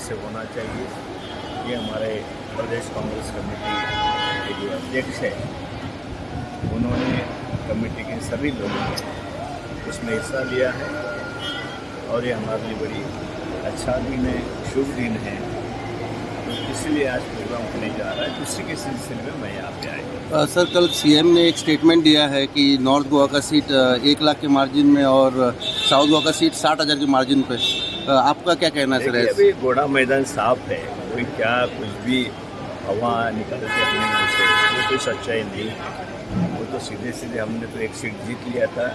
से होना चाहिए। ये हमारे प्रदेश कांग्रेस कमेटी के जो अध्यक्ष है उन्होंने कमेटी के सभी लोगों ने उसमें हिस्सा लिया है और ये हमारे लिए बड़ी अच्छा दिन है, शुभ दिन है। तो इसलिए आज प्रोग्राम होने जा रहा है, उसी के सिलसिले में मैं यहाँ पे आया। सर, कल सीएम ने एक स्टेटमेंट दिया है कि नॉर्थ गोवा का सीट 1 लाख के मार्जिन में और साउथ गोवा का सीट 60,000 के मार्जिन पे। आपका क्या कहना है सर? अभी घोड़ा मैदान साफ है, कोई क्या कुछ भी हवा निकलते अपने मुँह से वो कोई सच्चाई नहीं है। वो तो सीधे सीधे हमने तो एक सीट जीत लिया था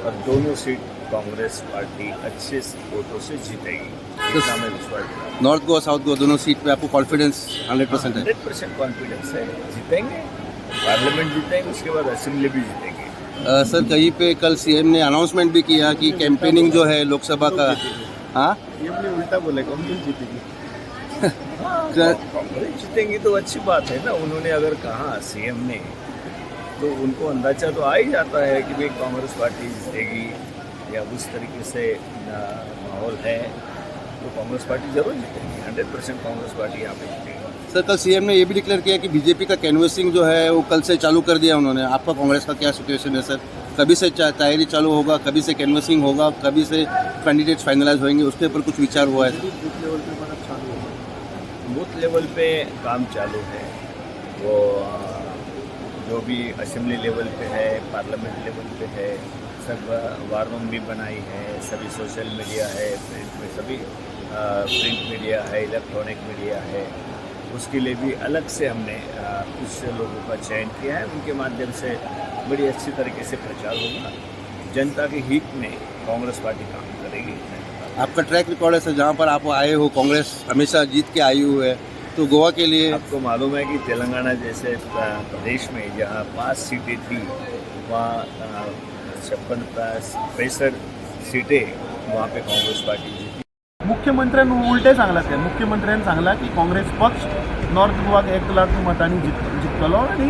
और दोनों सीट कांग्रेस पार्टी अच्छे वोटों से जीतेगी, इतना मैं विश्वास करता हूं। नॉर्थ गोवा साउथ गोवा दोनों सीट पे आपको कॉन्फिडेंस 100% है? 100% कॉन्फिडेंस है, जीतेंगे, पार्लियामेंट जीतेंगे, उसके बाद असेंबली भी जीतेंगे। सर, कहीं पे कल सीएम ने अनाउंसमेंट भी किया कि कैंपेनिंग जो है लोकसभा का। हाँ, ये अपने उल्टा बोले, कांग्रेस जीतेगी। कांग्रेस जीतेंगी तो अच्छी बात है ना। उन्होंने अगर कहा सीएम ने तो उनको अंदाजा तो आ ही जाता है कि भाई कांग्रेस पार्टी जीतेगी या उस तरीके से माहौल है तो कांग्रेस पार्टी जरूर जीतेगी। 100% कांग्रेस पार्टी यहाँ पे जीतेगी। सर, कल सीएम ने ये भी डिक्लेयर किया कि बीजेपी का कैनवसिंग जो है वो कल से चालू कर दिया उन्होंने। आपका कांग्रेस का क्या सिचुएशन है सर? कभी से तैयारी चालू होगा, कभी से कैनवसिंग होगा, कभी से कैंडिडेट्स फाइनलाइज होंगे, उसके ऊपर कुछ विचार हुआ है? बूथ लेवल पे काम चालू है। वो जो भी असेंबली लेवल पे है, पार्लियामेंट लेवल पे है, सब वार रूम भी बनाई है, सभी सोशल मीडिया है, सभी प्रिंट मीडिया है, इलेक्ट्रॉनिक मीडिया है, उसके लिए भी अलग से हमने कुछ लोगों का चयन किया है। उनके माध्यम से बड़ी अच्छी तरीके से प्रचार होगा। जनता के हित में कांग्रेस पार्टी काम करेगी। आपका ट्रैक रिकॉर्ड है सर, जहाँ पर आप आए हो कांग्रेस हमेशा जीत के आई हुई है, तो गोवा के लिए आपको मालूम है कि तेलंगाना जैसे प्रदेश में जहाँ 5 सीटें थी वहाँ 56-65 सीटें वहाँ पे कांग्रेस पार्टी जीती। मुख्यमंत्र्यांनी उलटे सांगला ते मुख्यमंत्र्यांनी सांगला की काँग्रेस पक्ष नॉर्थ गोवाक 1 लाख मतांनी जिखतलो आणि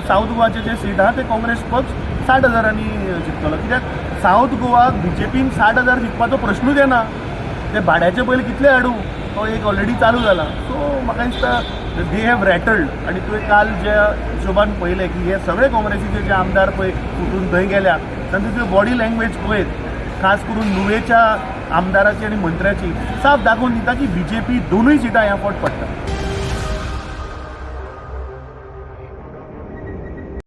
साऊथ गोवाचे जे सीट आहा ते काँग्रेस पक्ष 60,000 जिखतलो। कित्याक साऊथ गोवाक बीजेपीन 60,000 जिखपाचो प्रश्नूच येना। ते भाड्याचे पयलीं कितले हाडू तो एक ऑलरेडी चालू जाला। सो म्हाका दिसता दे हॅव रॅटल्ड। आणि तुवें काल ज्या हिशोबान पळयलें की हे सगळे काँग्रेसीचे जे आमदार पळय फुटून थंय गेल्या तांची तुवें बॉडी लँग्वेज पळयत, खास करून नुवेच्या आमदाराची आणि मंत्र्याची साफ दाखोवन दिता की बीजेपी दोनूय सिटां ह्या फावट पडटा।